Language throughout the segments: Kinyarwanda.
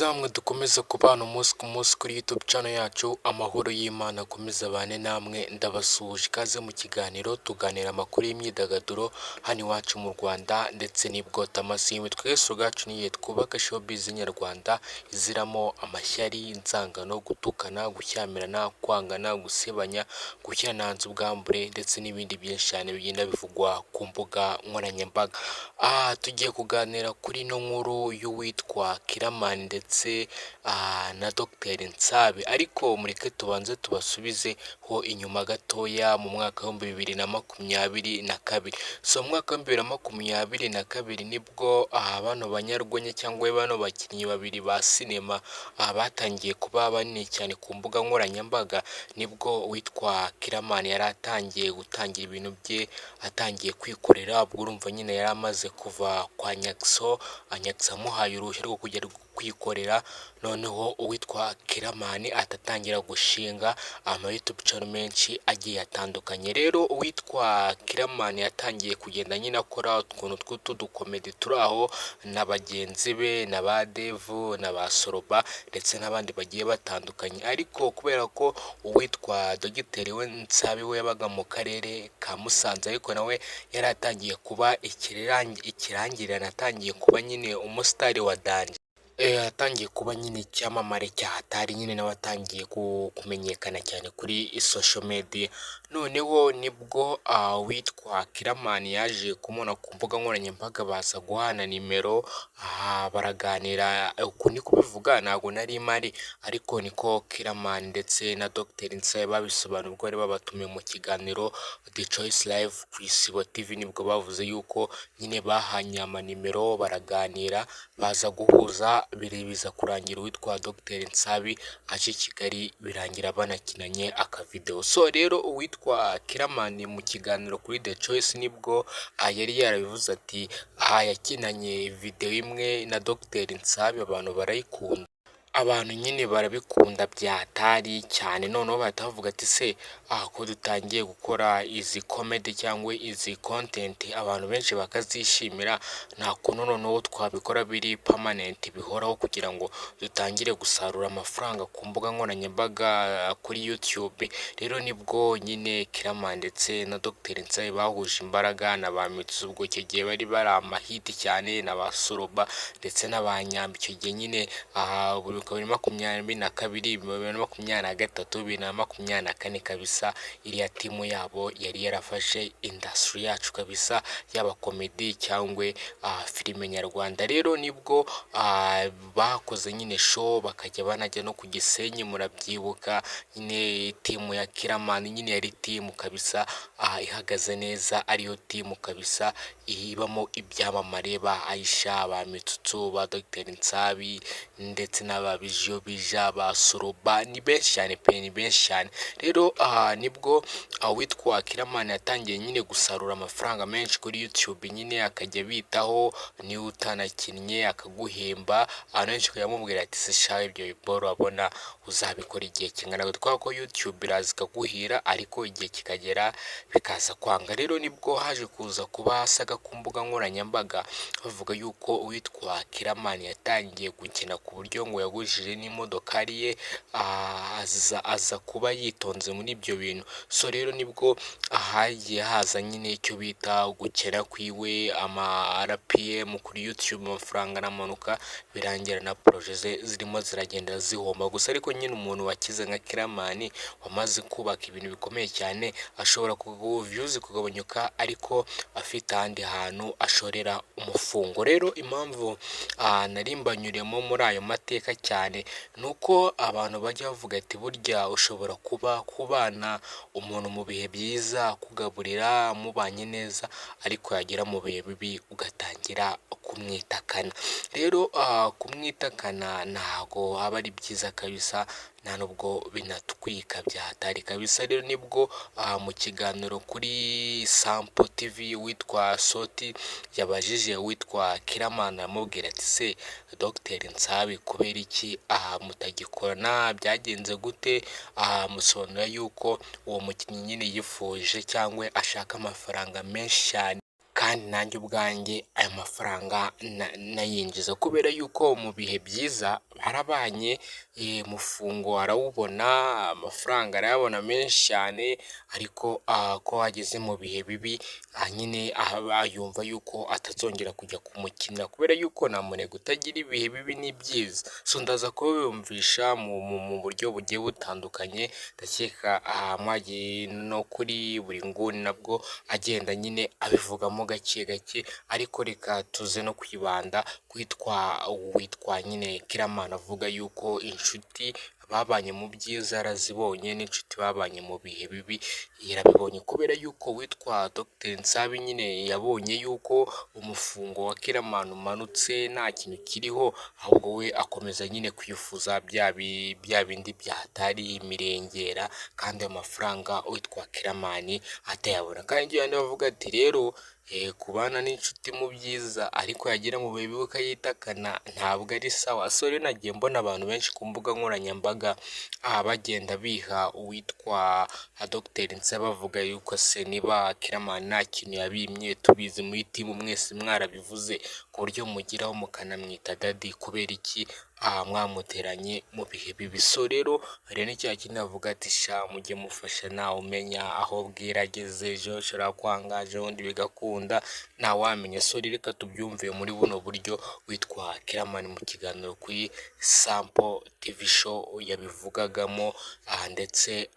byiza mwe dukomeza kubana umunsi ku munsi kuri YouTube channel yacu, amahoro y'Imana akomeza abane namwe. Ndabasuhuje, ikaze mu kiganiro tuganira amakuru y'imyidagaduro hano iwacu mu Rwanda ndetse n'ibwotamasimu. Twese ubwacu niye twubaka showbiz nyarwanda iziramo amashyari, inzangano, gutukana, gushyamirana, kwangana, gusebanya, gushyananza ubwambure ndetse n'ibindi byinshi cyane bigenda bivugwa ku mbuga nkoranyambaga. Tugiye kuganira kuri ino nkuru y'uwitwa Kiramani ndetse na Dr Nsabi, ariko mureke tubanze tubasubizeho inyuma gatoya mu mwaka wa 2022. Mu mwaka wa 2022 nibwo bano banyarwenya cyangwa bano bakinnyi babiri ba sinema batangiye kuba banini cyane ku mbuga nkoranyambaga. Nibwo witwa Kiramani yari atangiye gutangira ibintu bye, atangiye kwikorera. Ubwo urumva nyine yari amaze kuva kwa Nyakso, Nyakso amuhaye uruhushya rwo kujya kwikorera. Noneho uwitwa Kiramani atatangira gushinga YouTube channel menshi agiye atandukanye. Rero uwitwa Kiramani yatangiye kugenda nyine akora utuntu tw'udukomedi turi aho na bagenzi be, na ba Devu, na ba Soroba ndetse n'abandi bagiye batandukanye. Ariko kubera ko uwitwa Dogiteri we Nsabi we yabaga mu karere ka Musanze, ariko nawe yari atangiye kuba ikirangirire, atangiye kuba nyine umusitari wa danje, atangiye kuba nyine icyamamare cyahatari, nyine nawe atangiye kumenyekana cyane kuri social media. Noneho nibwo witwa Kiramani yaje kumubona ku mbuga nkoranyambaga, baza guhana nimero, baraganira. Uku ni kubivuga ntabwo nari mari, ariko niko Kiramani ndetse na Dr Nsabi babisobanura ubwo bari babatumiye mu kiganiro The Choice Live ku Isibo TV. Nibwo bavuze yuko nyine bahanye amanimero, baraganira, baza guhuza, biza kurangira uwitwa Dr Nsabi aje i Kigali, birangira banakinanye akavideo. Rero uwitwa Kiramani mu kiganiro kuri The Choice nibwo yari yarabivuze ati yakinanye video imwe na Dr Nsabi, abantu barayikunda, abantu nyine barabikunda byatari cyane. Noneho bahita bavuga ati se ko dutangiye gukora izi comedy cyangwa izi content abantu benshi bakazishimira, nta kuntu noneho twabikora biri permanent bihoraho kugira ngo dutangire gusarura amafaranga ku mbuga nkoranyambaga kuri YouTube. Rero nibwo nyine Kiramani ndetse na Dr Nsabi bahuje imbaraga na ba Mitsu, ubwo icyo gihe bari amahiti cyane, na ba Soroba ndetse n'abanyambi. Icyo gihe nyine 2022, 2023, 2024 kabisa iriya timu yabo yari yarafashe industry yacu kabisa, yaba comedy cyangwa filime nyarwanda. Rero nibwo bakoze nyine show, bakajya banajya no ku Gisenyi, murabyibuka. Nyine timu ya Kiramani nyine yari timu kabisa ihagaze neza, ariyo timu kabisa ibamo ibyamamare, ba Aisha, ba Mitsutsu, ba Dr Nsabi ndetse n'ababijiyo bija, ba Soroba, ni benshi cyane pe, ni benshi cyane. Rero nibwo witwa Kiramani yatangiye nyine gusarura amafaranga menshi kuri YouTube, nyine akajya bitaho, niba utanakinnye akaguhemba. Abantu benshi kuyamubwira ati se shawe ibyo biboro abona uzabikora igihe kingana gute, kuko YouTube iraza ikaguhira ariko igihe kikagera bikaza kwanga. Rero nibwo haje kuza kuba hasaga ku mbuga nkoranyambaga bavuga yuko uwitwa Kiramani yatangiye gukina ku buryo ngo yagujije n'imodokari ye, aza kuba yitonze muri ibyo bintu. Rero nibwo hagiye haza nyine icyo bita gukena kwiwe, ama RPM kuri YouTube, amafaranga aramanuka, birangira na projet ze zirimo ziragenda zihomba gusa. Ariko nyine umuntu wakize nka Kiramani wamaze kubaka ibintu bikomeye cyane, ashobora views kugabanyuka ariko afite ahandi hantu ashorera umufungo. Rero impamvu narimbanyuremo muri ayo mateka cyane, nuko abantu bajya bavuga ati burya ushobora kubana umuntu mu bihe byiza, kugaburira, mubanye neza, ariko yagera mu bihe bibi ugatangira kumwitakana. Rero kumwitakana ntago aba ari byiza kabisa, nta nubwo binatwika byahatari kabisa. Rero nibwo mu kiganiro kuri Sample TV witwa Soti yabajije witwa Kiramani amubwira ati se Dr Nsabi kubera iki mutagikorana, byagenze gute? Musobanura yuko uwo mukinnyi nyine yifuje cyangwa ashaka amafaranga menshi cyane kandi nanjye ubwanjye aya mafaranga nayinjiza kubera yuko mu bihe byiza barabanye, mufungo arawubona, amafaranga arayabona menshi cyane, ariko ko ageze mu bihe bibi nyine yumva yuko atazongera kujya kumukinira kubera yuko nta muntu utagira ibihe bibi n'ibyiza. So ndaza kubiyumvisha mu buryo bugiye butandukanye, ndakeka mwagiye no kuri buri nguni nabwo agenda nyine abivugamo gake gake, ariko reka tuze no kwibanda witwa nyine Kiramani avuga yuko inshuti babanye mu byiza yarazibonye n'inshuti babanye mu bihe bibi yarabibonye, kubera yuko witwa Dr Nsabi nyine yabonye yuko umufungo wa Kiramani umanutse nta kintu kiriho, ahubwo we akomeza nyine kwifuza bya bindi byatari imirengera, kandi ayo mafaranga witwa Kiramani atayabona. Kandi yandi bavuga ati rero kubana n'inshuti mu byiza ariko yagera mu bihe bibi ukayitakana ntabwo ari sawa. So rero nagiye mbona abantu benshi ku mbuga nkoranyambaga bagenda biha uwitwa Dr Nsabi bavuga yuko se niba Kiramani nta kintu yabimye, tubizi muri timu mwese mwarabivuze ku buryo mugiraho mukanamwita dadi, kubera iki mwamuteranye mu bihe bibi. So rero hari n'icyaha kindi avuga ati sha mujye mufasha nawe umenya aho bwirageze, ejo ushobora kwangaje ubundi bigakunda ntawamenya. So reka tubyumve muri buno buryo witwa Kiramani mu kiganiro kuri Sample TV show yabivugagamo, ndetse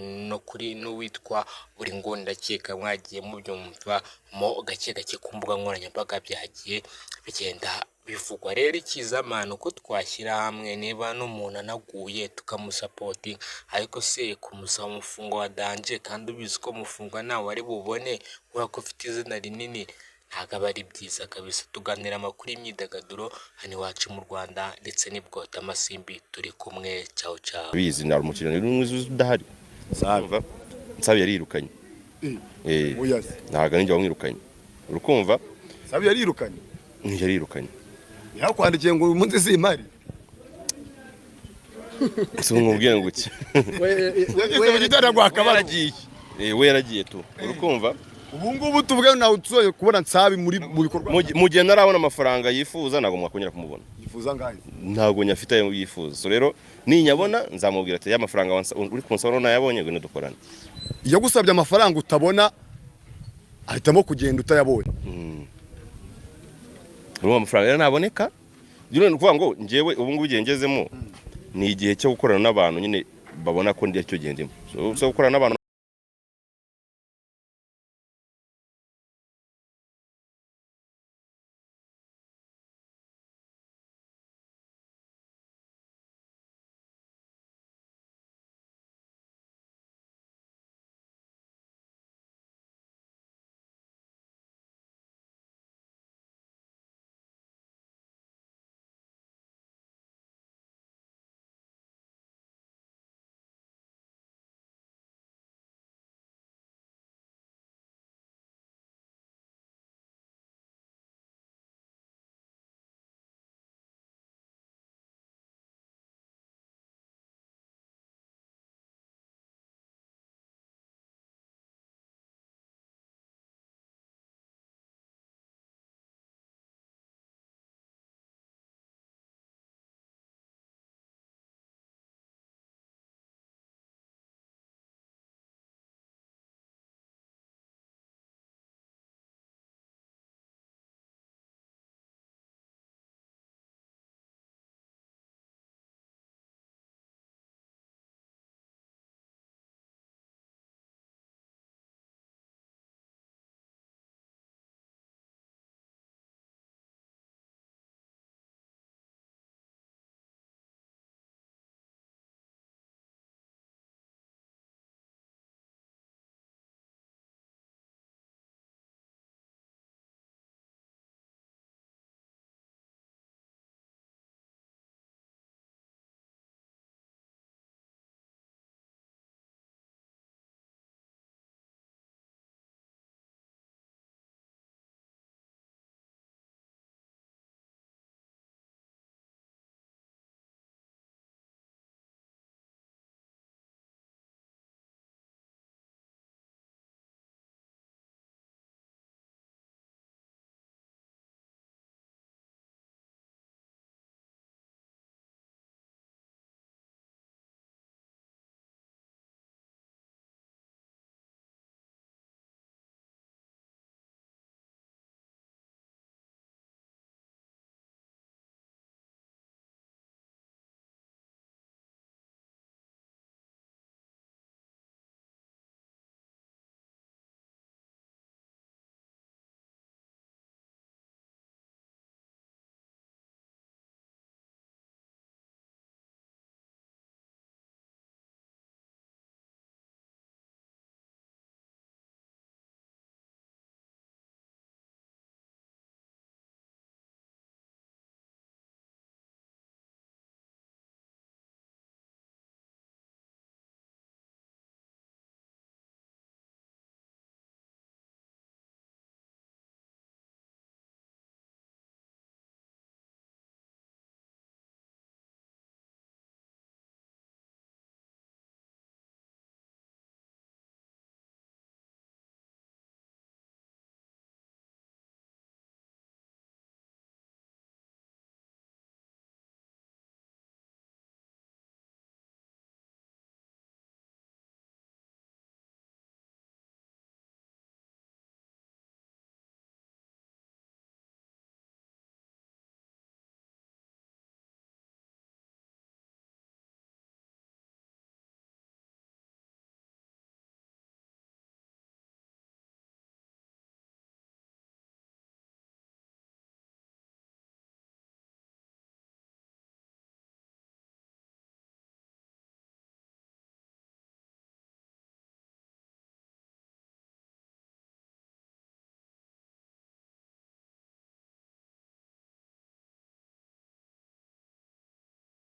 no kuri n'uwitwa buri nguni ndakeka mwagiye mubyumva mo gake gake ku mbuga nkoranyambaga byagiye bigenda bivugwa. Rero ikizamana uko twashyira hamwe, niba n'umuntu anaguye tukamusapoti, ariko se kumusaba umufungo wa danje kandi ubizi ko umufungo nawe ari bubone kubera ko ufite izina rinini, ntabwo aba ari byiza kabisa. Tuganira amakuru y'imyidagaduro hano iwacu mu Rwanda ndetse n'ibwota Amasimbi, turi kumwe. Ciao ciao. Bizi na umukino udahari Nsabi yarirukanye. Ntabwo ninjye wamwirukanye, urukumva? Nsabi yarirukanye. Yarirukanye. Yakwandikiye ngo uyu munsi simari. Sumubwira ngo iki? We gitara gwa kabaragiye. We yaragiye tu. Urukumva? Ubu ngubu tuvuge nawe utuzoye kubona Nsabi muri mu bikorwa. Mu gihe narabona amafaranga yifuza ntabwo mwakongera kumubona. Yifuza ngahe? Ntabwo nyafite ayo yifuza. So rero ninyabona nzamubwira ati ya mafaranga uri kunsaba nayabonye ngo dukorane. Iyo gusabye amafaranga utabona ahitamo kugenda utayabonye. Urumva amafaranga rero naboneka, byo ni ukuvuga ngo njyewe ubu ngubu ngezemo ni igihe cyo gukorana n'abantu nyine babona ko ndi cyo gendemo. So gukorana n'abantu